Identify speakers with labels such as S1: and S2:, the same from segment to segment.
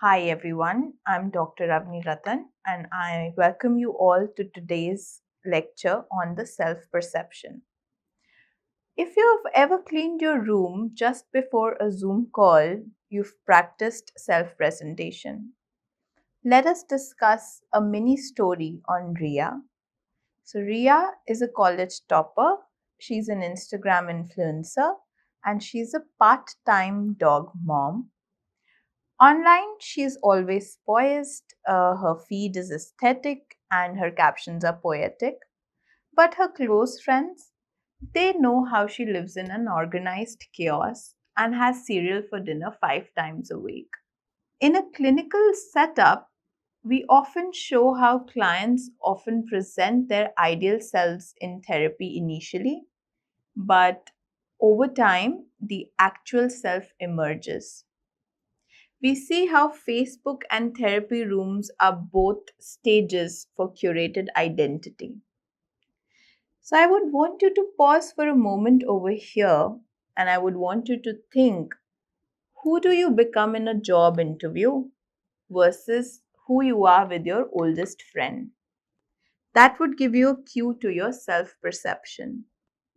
S1: Hi everyone, I'm Dr. Avani Ratan and I welcome you all to today's lecture on the self-perception. If you've ever cleaned your room just before a Zoom call, you've practiced self-presentation. Let us discuss a mini story on Ria. So Ria is a college topper, she's an Instagram influencer, and she's a part-time dog mom. Online, she's always poised, her feed is aesthetic, and her captions are poetic. But her close friends, they know how she lives in an organized chaos and has cereal for dinner 5 times a week. In a clinical setup, we often show how clients often present their ideal selves in therapy initially, but over time, the actual self emerges. We see how Facebook and therapy rooms are both stages for curated identity. So I would want you to pause for a moment over here and I would want you to think, who do you become in a job interview versus who you are with your oldest friend? That would give you a cue to your self perception.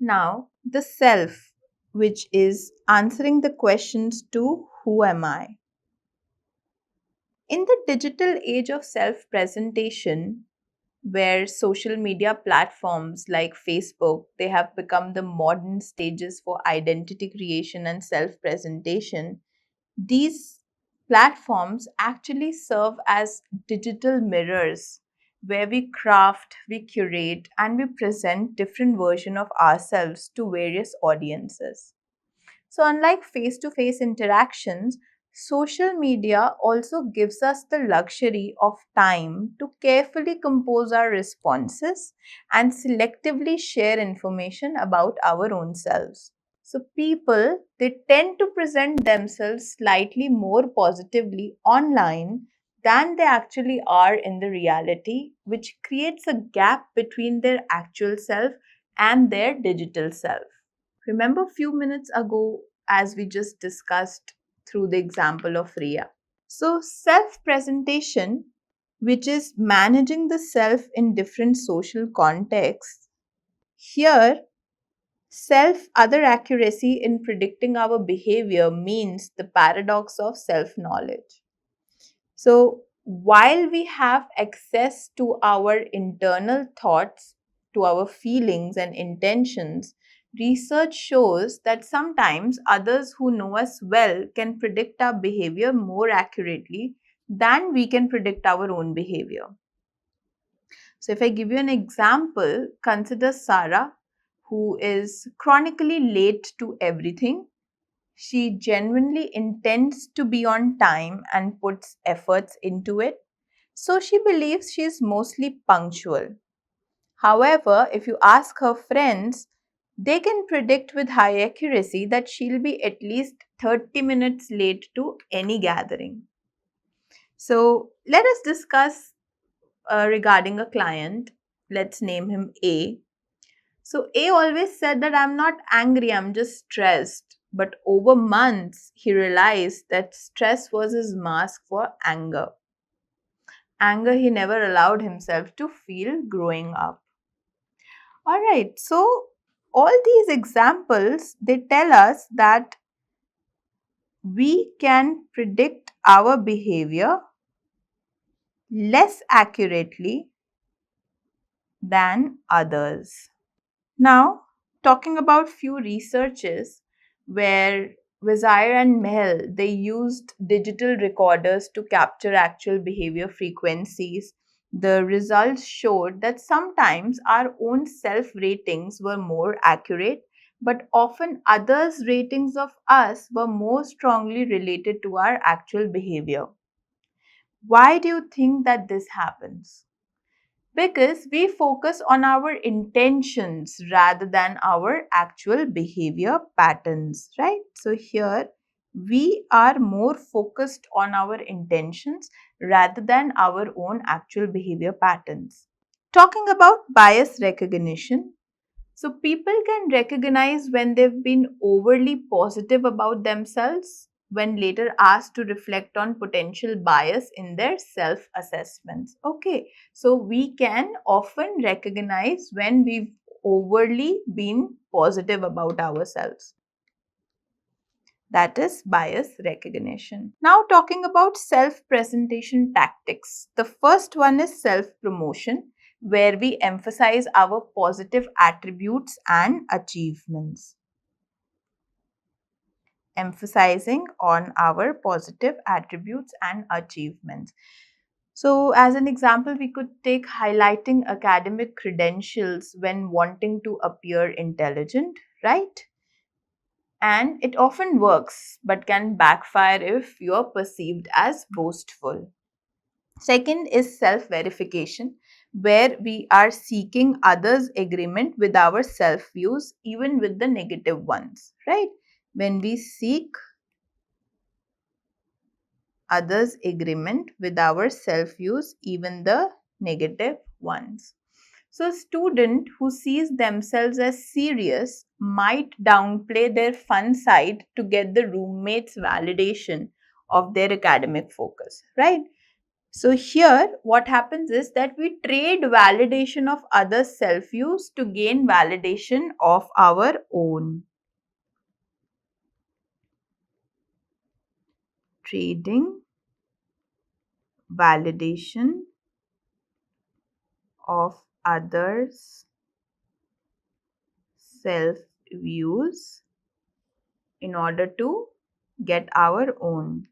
S1: Now, the self, which is answering the questions to who am I? In the digital age of self presentation, where social media platforms like Facebook, they have become the modern stages for identity creation and self presentation, these platforms actually serve as digital mirrors where we craft, we curate, and we present different versions of ourselves to various audiences. So, unlike face to face interactions, social media also gives us the luxury of time to carefully compose our responses and selectively share information about our own selves. So, people they tend to present themselves slightly more positively online than they actually are in the reality, which creates a gap between their actual self and their digital self. Remember a few minutes ago, as we just discussed through the example of Ria. So, self presentation, which is managing the self in different social contexts, here, self other accuracy in predicting our behavior means the paradox of self knowledge. So, while we have access to our internal thoughts, to our feelings and intentions, research shows that sometimes others who know us well can predict our behavior more accurately than we can predict our own behavior. So, if I give you an example, consider Sarah, who is chronically late to everything. She genuinely intends to be on time and puts efforts into it. So she believes she is mostly punctual. However, if you ask her friends, they can predict with high accuracy that she'll be at least 30 minutes late to any gathering. So let us discuss regarding a client. Let's name him A. So A always said that I'm not angry, I'm just stressed. But over months, he realized that stress was his mask for anger. Anger he never allowed himself to feel growing up. All right, so all these examples they tell us that we can predict our behavior less accurately than others. Now, talking about few researches where Vizire and Mel they used digital recorders to capture actual behavior frequencies. The results showed that sometimes our own self ratings were more accurate, but often others' ratings of us were more strongly related to our actual behavior. Why do you think that this happens? Because we focus on our intentions rather than our actual behavior patterns, right? So here we are more focused on our intentions rather than our own actual behavior patterns. Talking about bias recognition, so people can recognize when they've been overly positive about themselves when later asked to reflect on potential bias in their self-assessments. Okay, so we can often recognize when we've overly been positive about ourselves. That is bias recognition. Now, talking about self-presentation tactics. The first one is self-promotion, where we emphasize our positive attributes and achievements. Emphasizing on our positive attributes and achievements. So, as an example, we could take highlighting academic credentials when wanting to appear intelligent, right? And it often works but can backfire if you're perceived as boastful. Second is self verification, where we are seeking others' agreement with our self views, even with the negative ones, right? When we seek others' agreement with our self views, even the negative ones. So, a student who sees themselves as serious might downplay their fun side to get the roommate's validation of their academic focus, right? So, here what happens is that we trade validation of others' self views to gain validation of our own. Trading validation of others' self views in order to get our own.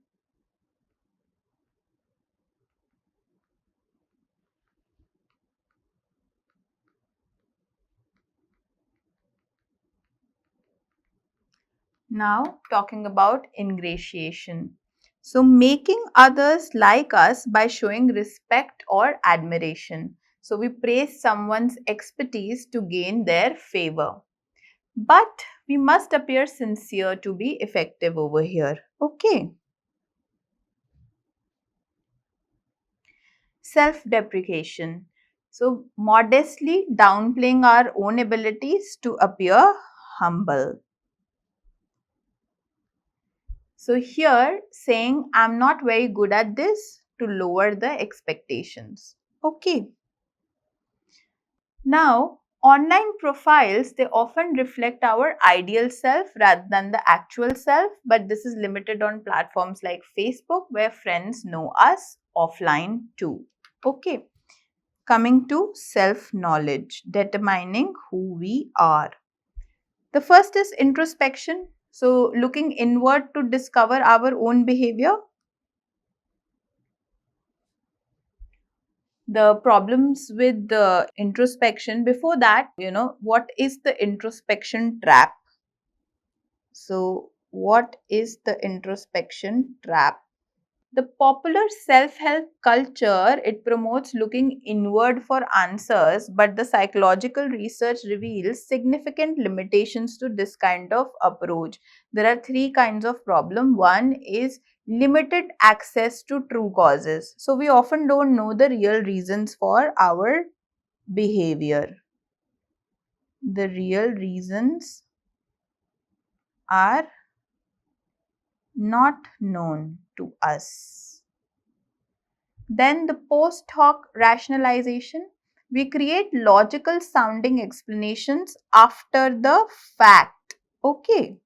S1: Now, talking about ingratiation. So, making others like us by showing respect or admiration. So, we praise someone's expertise to gain their favor. But we must appear sincere to be effective over here. Okay. Self deprecation. So, modestly downplaying our own abilities to appear humble. So, here saying I'm not very good at this to lower the expectations. Okay. Now, online profiles, they often reflect our ideal self rather than the actual self, but this is limited on platforms like Facebook where friends know us offline too. Okay. Coming to self-knowledge, determining who we are. The first is introspection. So, looking inward to discover our own behavior. The problems with the introspection, before that, what is the introspection trap? So, what is the introspection trap? The popular self-help culture, it promotes looking inward for answers, but the psychological research reveals significant limitations to this kind of approach. There are three kinds of problem. One is limited access to true causes. So we often don't know the real reasons for our behavior. The real reasons are not known to us. Then the post hoc rationalization. We create logical sounding explanations after the fact. Okay.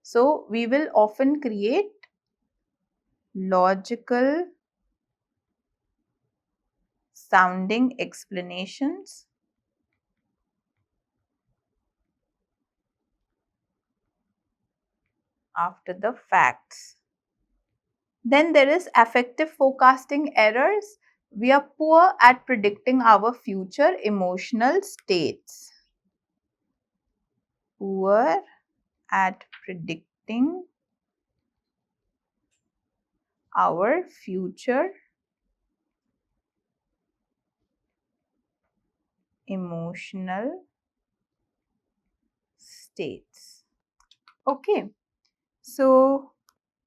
S1: So we will often create logical sounding explanations after the facts. Then there is affective forecasting errors. We are poor at predicting our future emotional states. Poor at predicting our future emotional states. Okay, so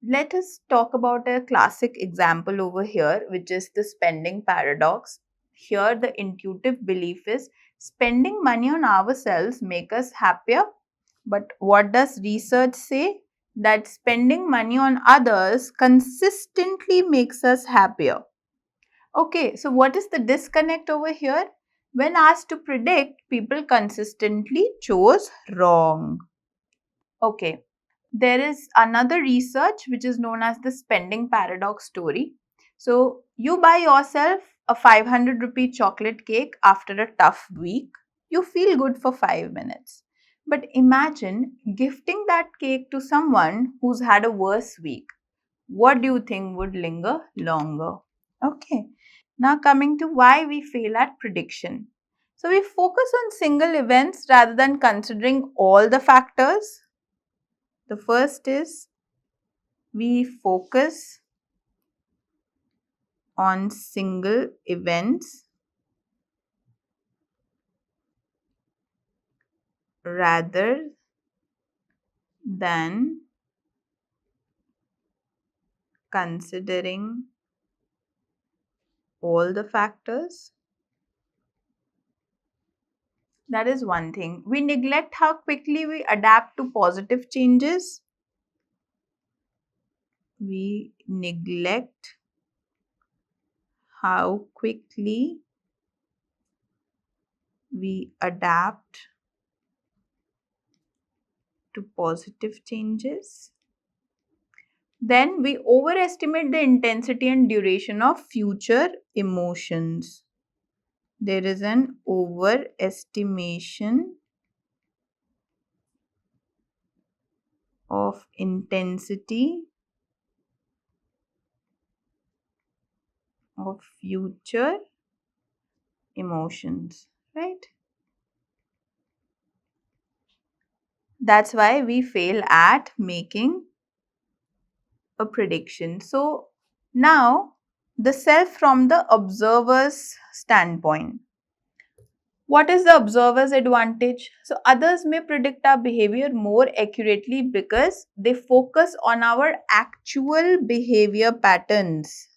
S1: let us talk about a classic example over here, which is the spending paradox. Here, the intuitive belief is spending money on ourselves make us happier. But what does research say? that spending money on others consistently makes us happier. Okay, so what is the disconnect over here? When asked to predict, people consistently chose wrong. Okay, there is another research which is known as the spending paradox story. So, you buy yourself a 500 rupee chocolate cake after a tough week. You feel good for 5 minutes. But imagine gifting that cake to someone who's had a worse week. What do you think would linger longer? Okay, now coming to why we fail at prediction. So, we focus on single events rather than considering all the factors. The first is we focus on single events rather than considering all the factors. That is one thing. We neglect how quickly we adapt to positive changes. We neglect how quickly we adapt to positive changes. Then we overestimate the intensity and duration of future emotions. There is an overestimation of intensity of future emotions, right? That's why we fail at making a prediction. So now the self from the observer's standpoint. What is the observer's advantage? So others may predict our behavior more accurately because they focus on our actual behavior patterns.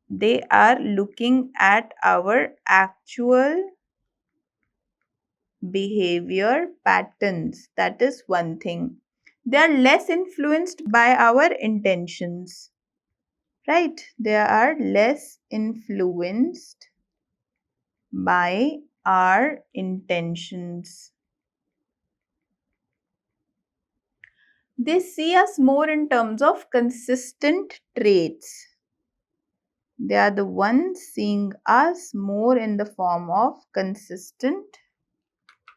S1: They are looking at our actual behavior patterns. That is one thing. They are less influenced by our intentions. Right? They are less influenced by our intentions. They see us more in terms of consistent traits. They are the ones seeing us more in the form of consistent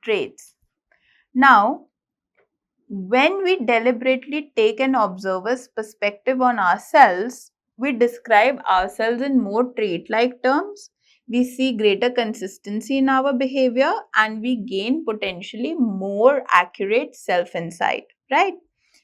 S1: traits. Now, when we deliberately take an observer's perspective on ourselves, we describe ourselves in more trait-like terms. We see greater consistency in our behavior and we gain potentially more accurate self-insight, right?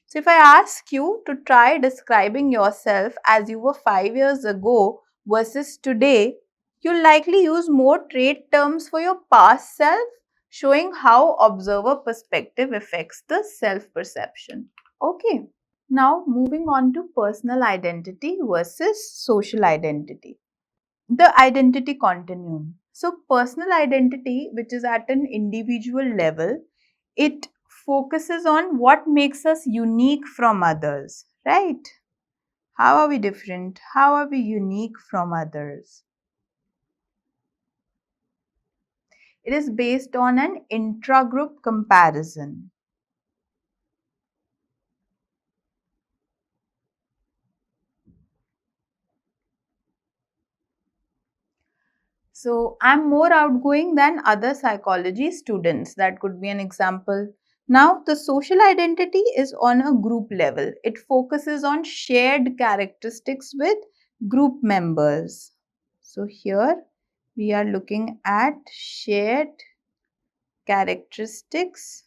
S1: So, if I ask you to try describing yourself as you were 5 years ago versus today, you'll likely use more trait terms for your past self, showing how observer perspective affects the self-perception. Okay. Now, moving on to personal identity versus social identity. The identity continuum. So, personal identity, which is at an individual level, it focuses on what makes us unique from others, right? How are we different? How are we unique from others? It is based on an intra-group comparison. So, I'm more outgoing than other psychology students. That could be an example. Now, the social identity is on a group level. It focuses on shared characteristics with group members. So, here we are looking at shared characteristics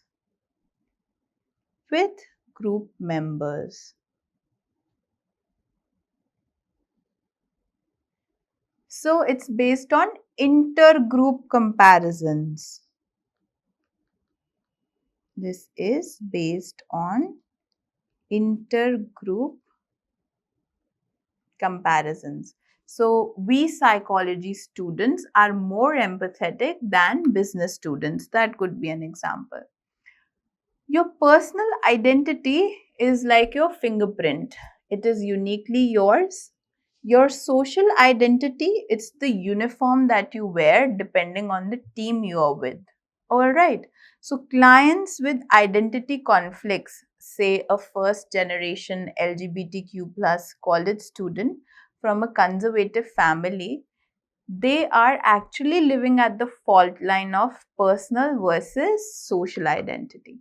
S1: with group members. So, it's based on intergroup comparisons. This is based on intergroup comparisons. So, we psychology students are more empathetic than business students. That could be an example. Your personal identity is like your fingerprint. It is uniquely yours. Your social identity, it's the uniform that you wear depending on the team you are with. All right. So clients with identity conflicts, say a first generation LGBTQ plus college student from a conservative family, they are actually living at the fault line of personal versus social identity.